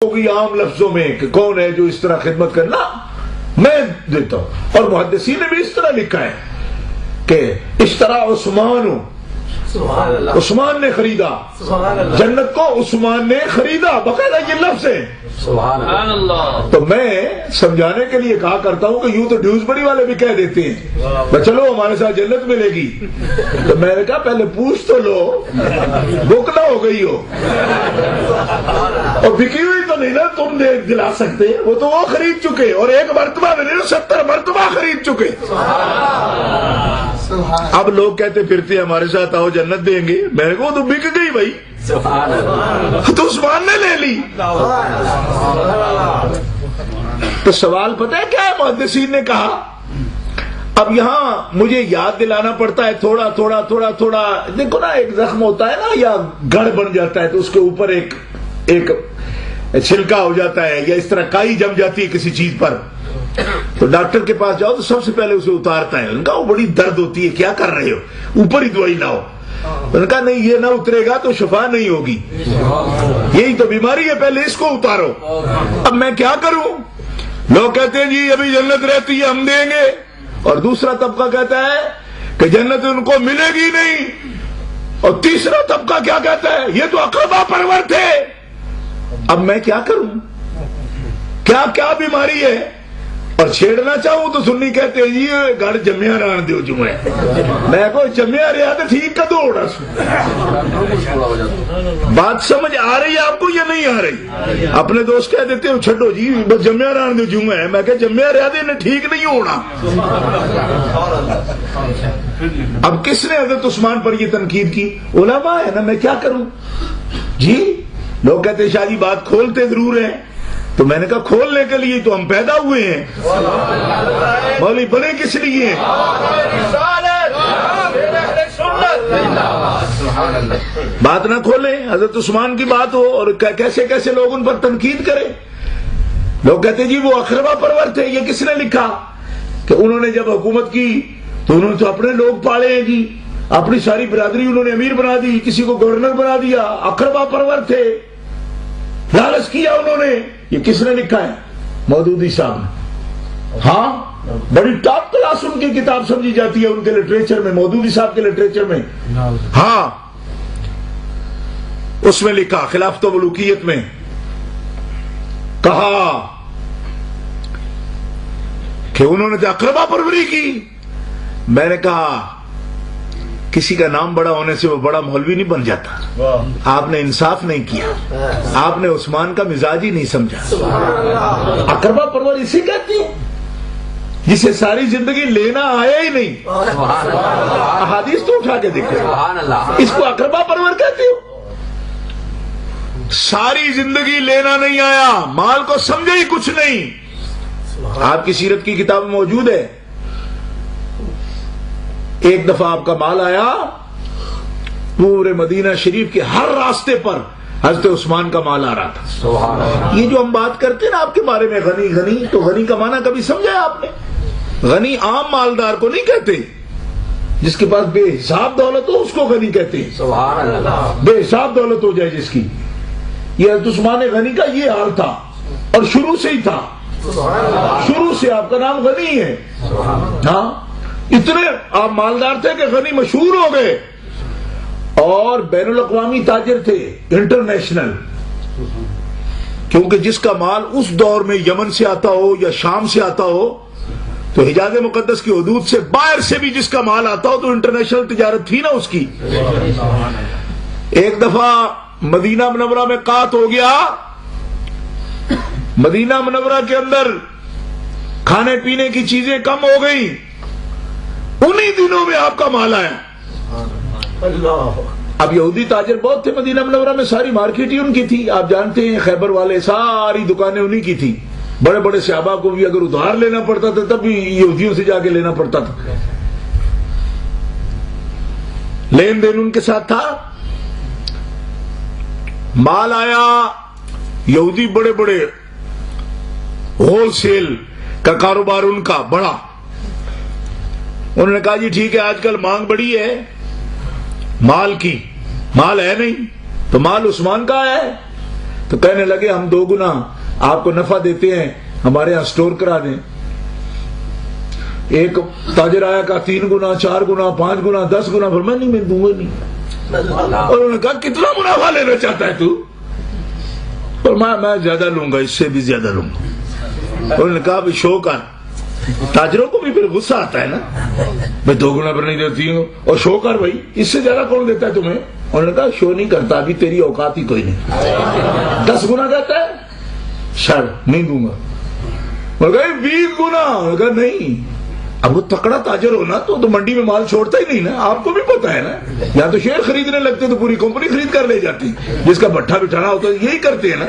ہوگی عام لفظوں میں کہ کون ہے جو اس طرح خدمت کرنا میں دیتا ہوں. اور محدثین نے بھی اس طرح لکھا ہے کہ اشترا عثمان نے خریدا جنت کو، عثمان نے خریدا، باقاعدہ یہ لفظ ہے. سبحان اللہ. تو میں سمجھانے کے لیے کہا کرتا ہوں کہ یوں تو ڈیوزبری والے بھی کہہ دیتے ہیں چلو ہمارے ساتھ جنت ملے گی، تو میں نے کہا پہلے پوچھ تو لو، بک نہ ہو گئی ہو اور بکی ہوئی تو نہیں نا تم دلا سکتے. وہ تو وہ خرید چکے، اور ایک مرتبہ میں نہیں 70 مرتبہ خرید چکے. اب لوگ کہتے پھرتے ہمارے ساتھ آؤ جنت دیں گے. میں نے کہا وہ تو بک گئی بھائی، تو عثمان نے لے لی. تو سوال پتہ ہے کیا ہے؟ محدثین نے کہا اب یہاں مجھے یاد دلانا پڑتا ہے تھوڑا تھوڑا تھوڑا تھوڑا. دیکھو نا ایک زخم ہوتا ہے نا یا گڑھ بن جاتا ہے تو اس کے اوپر ایک چھلکا ہو جاتا ہے یا اس طرح کائی جم جاتی ہے کسی چیز پر، تو ڈاکٹر کے پاس جاؤ تو سب سے پہلے اسے اتارتا ہے. ان کا وہ بڑی درد ہوتی ہے، کیا کر رہے ہو، اوپر ہی دوائی لاؤ. ان کا نہیں، یہ نہ اترے گا تو شفا نہیں ہوگی، یہی تو بیماری ہے، پہلے اس کو اتارو. اب میں کیا کروں؟ لوگ کہتے ہیں جی ابھی جنت رہتی ہے ہم دیں گے، اور دوسرا طبقہ کہتا ہے کہ جنت ان کو ملے گی نہیں، اور تیسرا طبقہ کیا کہتا ہے یہ تو اقربا پرور تھے. اب میں کیا کروں؟ کیا بیماری ہے؟ اور چھیڑنا چاہوں تو سنی کہتے ہیں جی گھر جمیا ران دیو جو ہے. میں کو جمیا رہا تو ٹھیک کا دوڑا. بات سمجھ آ رہی ہے آپ کو یا نہیں آ رہی؟ اپنے دوست کہہ دیتے ہو چھڈو جی بس جمیا ران دیو جو ہے. میں کہ جمیا رہا دے ٹھیک نہیں ہونا. اب کس نے حضرت عثمان پر یہ تنقید کی؟ علماء ہے نا. میں کیا کروں جی؟ لوگ کہتے ہیں شاہ جی بات کھولتے ضرور ہیں. تو میں نے کہا کھولنے کے لیے تو ہم پیدا ہوئے ہیں، مولوی بنے کس لیے؟ بات نہ کھولیں، حضرت عثمان کی بات ہو اور کیسے کیسے لوگ ان پر تنقید کریں. لوگ کہتے ہیں جی وہ اقربا پرور تھے. یہ کس نے لکھا کہ انہوں نے جب حکومت کی تو انہوں نے تو اپنے لوگ پالے ہیں جی، اپنی ساری برادری انہوں نے امیر بنا دی، کسی کو گورنر بنا دیا. اقربا پرور تھے، لالچ کیا انہوں نے. یہ کس نے لکھا ہے؟ مودودی صاحب نے. ہاں بڑی ٹاپ کلاس ان کی کتاب سمجھی جاتی ہے ان کے لٹریچر میں، مودودی صاحب کے لٹریچر میں. ہاں اس میں لکھا خلافت و ملوکیت میں کہا کہ انہوں نے اقربا پروری کی. میں نے کہا کسی کا نام بڑا ہونے سے وہ بڑا مولوی نہیں بن جاتا. آپ نے انصاف نہیں کیا، آپ نے عثمان کا مزاج ہی نہیں سمجھا. اقربا پرور اسی کہتی ہے جسے ساری زندگی لینا آیا ہی نہیں. احادیث تو اٹھا کے دیکھو، اس کو اقربا پرور کہتے ہو. ساری زندگی لینا نہیں آیا، مال کو سمجھے ہی کچھ نہیں. آپ کی سیرت کی کتاب میں موجود ہے. ایک دفعہ آپ کا مال آیا، پورے مدینہ شریف کے ہر راستے پر حضرت عثمان کا مال آ رہا تھا. یہ جو ہم بات کرتے ہیں نا آپ کے بارے میں غنی غنی، تو غنی کا معنی کبھی سمجھا ہے آپ نے؟ غنی عام مالدار کو نہیں کہتے، جس کے پاس بے حساب دولت ہو اس کو غنی کہتے ہیں. بے حساب دولت ہو جائے جس کی. یہ حضرت عثمان غنی کا یہ حال تھا، اور شروع سے ہی تھا. شروع سے آپ کا نام غنی ہے. ہاں اتنے آپ مالدار تھے کہ غنی مشہور ہو گئے، اور بین الاقوامی تاجر تھے، انٹرنیشنل. کیونکہ جس کا مال اس دور میں یمن سے آتا ہو یا شام سے آتا ہو تو حجاز مقدس کی حدود سے باہر سے بھی جس کا مال آتا ہو تو انٹرنیشنل تجارت تھی نا اس کی. ایک دفعہ مدینہ منورہ میں قحط ہو گیا. مدینہ منورہ کے اندر کھانے پینے کی چیزیں کم ہو گئی. انہی دنوں میں آپ کا مال آیا. اب یہودی تاجر بہت تھے مدینہ منورہ میں، ساری مارکیٹ ہی ان کی تھی. آپ جانتے ہیں خیبر والے ساری دکانیں انہی کی تھی. بڑے بڑے صحابہ کو بھی اگر ادھار لینا پڑتا تھا تب بھی یہودیوں سے جا کے لینا پڑتا تھا. لین دین ان کے ساتھ تھا. مال آیا، یہودی بڑے بڑے ہول سیل کا کاروبار ان کا بڑا. انہوں نے کہا جی ٹھیک ہے آج کل مانگ بڑی ہے مال کی، مال ہے نہیں تو مال عثمان کا ہے. تو کہنے لگے ہم 2 گنا آپ کو نفع دیتے ہیں، ہمارے یہاں سٹور کرا دیں۔ ایک تاجر آیا کہا 3 گنا 4 گنا 5 گنا 10 گنا، فرمایا نہیں میں دوں گا نہیں۔ اور انہوں نے کہا کتنا منافع لینا چاہتا ہے تو؟ فرمایا میں زیادہ لوں گا، اس سے بھی زیادہ لوں گا۔ انہوں نے کہا شو کر، تاجروں کو بھی پھر غصہ آتا ہے نا، میں 2 گنا پر نہیں دیتی ہوں اور شو کر بھائی، اس سے زیادہ کون دیتا ہے تمہیں؟ انہوں نے کہا شو نہیں کرتا، ابھی تیری اوقات ہی کوئی نہیں۔ 10 گنا کہتا ہے سر نہیں دوں گا، انہوں نے کہا 20 گنا، انہوں نے کہا نہیں۔ اب وہ تکڑا تاجر ہونا تو منڈی میں مال چھوڑتا ہی نہیں نا، آپ کو بھی پتا ہے نا، یا تو شیئر خریدنے لگتے تو پوری کمپنی خرید کر لے جاتی، جس کا بٹھا بٹھانا ہوتا ہے یہی کرتے ہیں نا۔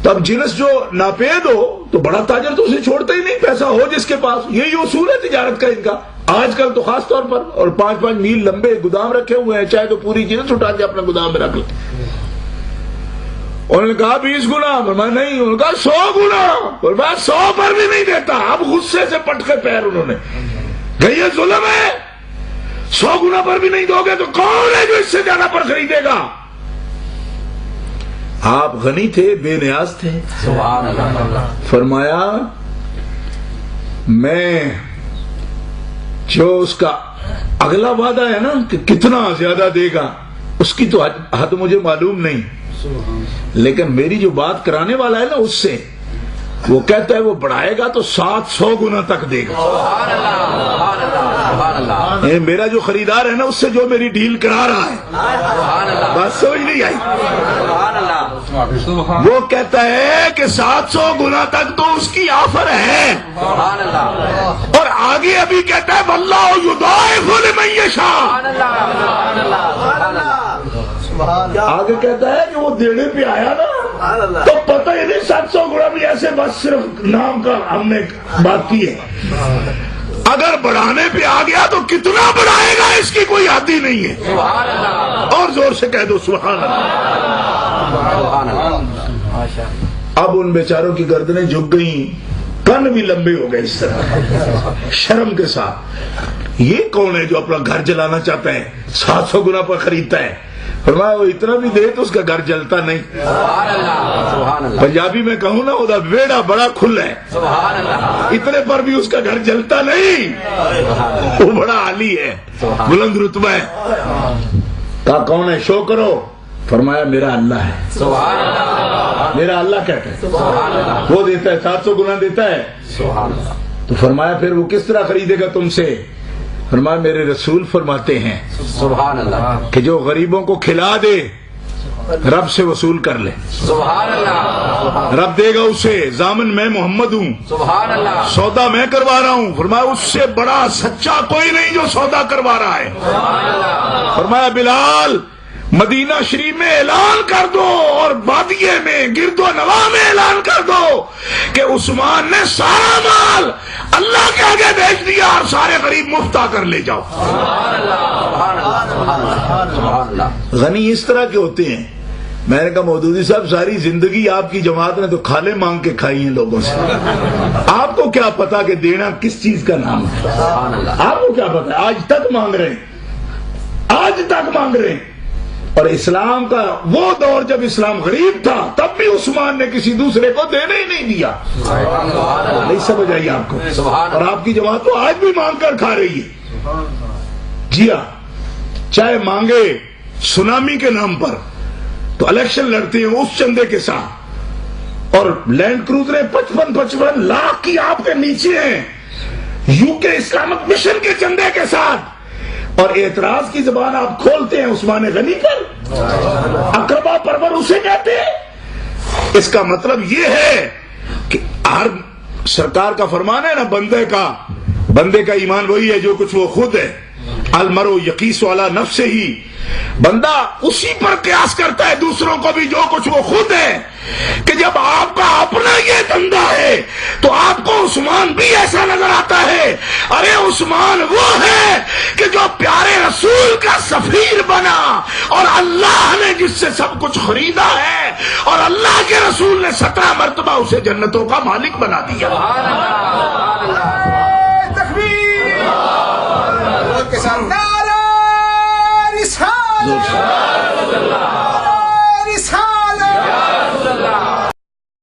تو اب جنس جو ناپید ہو تو بڑا تاجر تو اسے چھوڑتا ہی نہیں، پیسہ ہو جس کے پاس، یہی اصول ہے تجارت کا ان کا آج کل تو خاص طور پر۔ اور 5-5 میل لمبے گودام رکھے ہوئے ہیں، چاہے تو پوری جنس اٹھا کے اپنے گودام میں رکھ لیں۔ انہوں نے کہا 20 گنا، فرمایا نہیں۔ انہوں نے کہا 100 گنا، فرمایا 100 پر بھی نہیں دیتا۔ اب غصے سے پٹکے پیر انہوں نے کہ یہ ظلم ہے، 100 گنا پر بھی نہیں دو گے تو کون ہے جو اس سے زیادہ پر خریدے گا؟ آپ غنی تھے، بے نیاز تھے۔ سبحان اللہ۔ فرمایا میں جو اس کا اگلا وعدہ ہے نا کہ کتنا زیادہ دے گا، اس کی تو حد مجھے معلوم نہیں، لیکن میری جو بات کرانے والا ہے نا اس سے، وہ کہتا ہے وہ بڑھائے گا تو 700 گنا تک دے گا۔ سبحان اللہ، سبحان اللہ، سبحان اللہ۔ میرا جو خریدار ہے نا اس سے جو میری ڈیل کرا رہا ہے، سبحان اللہ، بات سمجھ نہیں آئی؟ سبحان اللہ، وہ کہتا ہے کہ 700 گنا تک تو اس کی آفر ہے، سبحان اللہ، اور آگے ابھی کہتا ہے واللہ یضاعف لمن یشاء۔ سبحان اللہ، سبحان اللہ، سبحان اللہ۔ آگے کہتا ہے کہ وہ دینے پہ آیا نا تو پتہ ہی نہیں 700 گنا بھی ایسے، بس صرف نام کا ہم نے بات کی ہے، اگر بڑھانے پہ آ گیا تو کتنا بڑھائے گا اس کی کوئی حد ہی نہیں ہے۔ سبحان اللہ، اور زور سے کہہ دو سبحان اللہ۔ سبحان اللہ۔ اب ان بیچاروں کی گردنیں جھک گئیں، کن بھی لمبے ہو گئے اس طرح شرم کے ساتھ۔ یہ کون ہے جو اپنا گھر جلانا چاہتا ہے، 700 گنا پر خریدتا ہے؟ فرمایا وہ اتنا بھی دے تو اس کا گھر جلتا نہیں۔ سبحان اللہ، سبحان اللہ، پنجابی میں کہوں نا وہ بیڑا بڑا کھلا ہے، سبحان اللہ، اتنے پر بھی اس کا گھر جلتا نہیں، وہ بڑا عالی ہے، بلند رتبہ ہے۔ کہا کون ہے؟ شو کرو۔ فرمایا میرا اللہ ہے، سبحان اللہ، میرا اللہ کہتا ہے، سبحان اللہ، وہ دیتا ہے 700 گنا دیتا ہے۔ سبحان اللہ۔ تو فرمایا پھر وہ کس طرح خریدے گا تم سے؟ فرمایا میرے رسول فرماتے ہیں سبحان اللہ، کہ جو غریبوں کو کھلا دے رب سے وصول کر لے، سبحان اللہ، رب دے گا اسے۔ ضامن میں محمد ہوں، سبحان اللہ، سودا میں کروا رہا ہوں۔ فرمایا اس سے بڑا سچا کوئی نہیں جو سودا کروا رہا ہے۔ فرمایا بلال مدینہ شریف میں اعلان کر دو اور بادیے میں گرد و نواح میں اعلان کر دو کہ عثمان نے سارا مال اللہ کے آگے بیچ دیا اور سارے غریب مفتا کر لے جاؤ۔ سبحان اللہ، سبحان اللہ، سبحان اللہ، سبحان اللہ۔ غنی اس طرح کے ہوتے ہیں۔ میں نے کہا مودودی صاحب ساری زندگی آپ کی جماعت نے تو کھالے مانگ کے کھائی ہیں لوگوں سے، آپ کو کیا پتا کہ دینا کس چیز کا نام ہے؟ سبحان اللہ، آپ کو کیا پتا ہے؟ آج تک مانگ رہے ہیں، آج تک مانگ رہے ہیں۔ اور اسلام کا وہ دور جب اسلام غریب تھا تب بھی عثمان نے کسی دوسرے کو دینے ہی نہیں دیا۔ نہیں سمجھ آئی آپ کو؟ اور آپ کی جماعت تو آج بھی مانگ کر کھا رہی ہے۔ جی ہاں، چاہے مانگے سونامی کے نام پر تو الیکشن لڑتے ہیں اس چندے کے ساتھ، اور لینڈ کروزریں 55 لاکھ کی آپ کے نیچے ہیں یو کے اسلامک مشن کے چندے کے ساتھ، اور اعتراض کی زبان آپ کھولتے ہیں عثمان غنی پر، اقربا پرور اسے کہتے ہیں۔ اس کا مطلب یہ ہے کہ ہر سرکار کا فرمان ہے نا، بندے کا ایمان وہی ہے جو کچھ وہ خود ہے، المرء یقیس علی نفسہ ہی، بندہ اسی پر قیاس کرتا ہے دوسروں کو بھی جو کچھ وہ خود ہے، کہ جب آپ کا اپنا یہ دھندا ہے تو آپ کو عثمان بھی ایسا نظر آتا ہے۔ ارے عثمان وہ ہے کہ جو پیارے رسول کا سفیر بنا اور اللہ نے جس سے سب کچھ خریدا ہے، اور اللہ کے رسول نے 17 مرتبہ اسے جنتوں کا مالک بنا دیا۔